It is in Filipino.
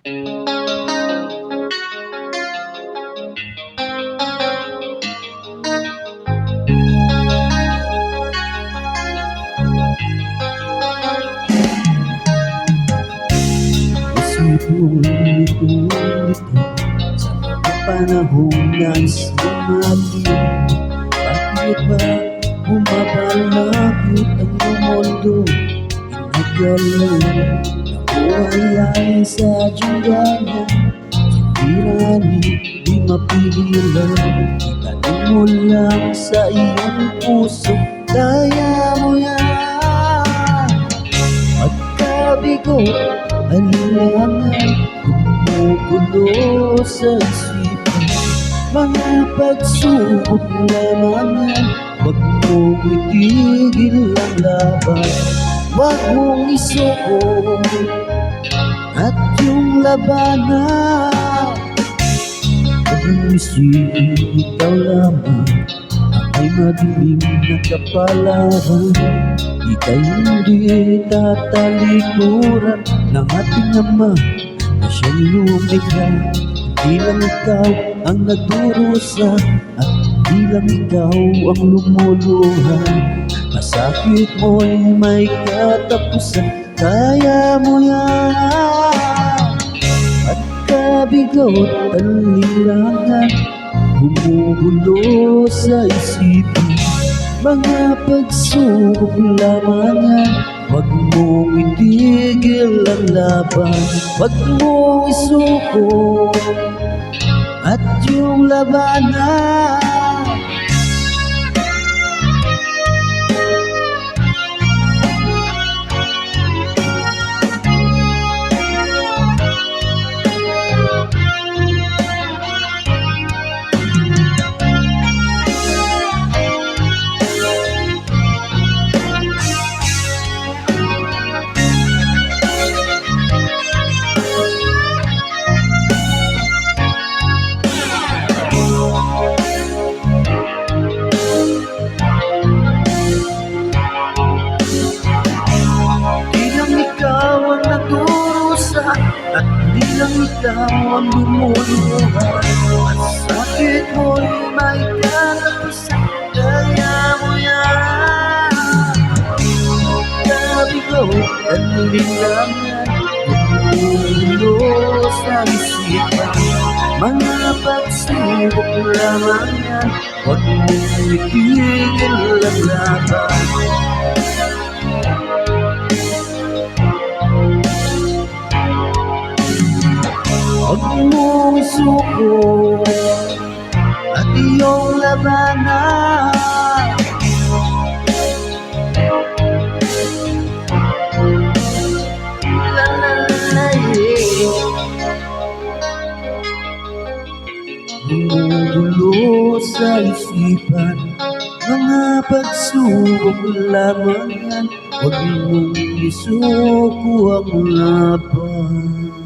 Isip mong ulit-ulit sa mga panahong nais lumalim. Bakit ba bumabalakit ang iyong mundo? Inagalan nabuhay ay sadyang tirani, di mapigilan. Itanong mo lang sa iyong puso, kaya mo yan. Magkabigo, alinlangan, gumugulo sa isipan. Mga pagsubok lamangan, wag mong itigil ang laban. Wag mong isuko at yung labanan. Huwag mong isipin ikaw lamang ay madilim na kapalaran. Ika'y hindi tatalikuran ng ating Ama na siyang lumikha. Di lang ikaw ang nagdurusa at di lang ikaw ang lumuluha. Masakit mo'y may katapusan, kaya mo yan. At kabigot ang lilangan, gumugulo sa isipan. Mga pagsubok lamangan, wag mong itigil ang laban. Wag mong isuko at yung labanan. At di lang ikaw ang lumuluha. At sakit mo'y may katapusan, kaya mo yan. Kabigaw at lilangan, gumugulo sa isipan. Mga pagsubok lamang yan, wag mong itigil ang laban. Huwag mong isuko at iyong labanan. Gumugulo sa isipan, mga pagsubok lamang yan. Huwag mong isuko ang laban.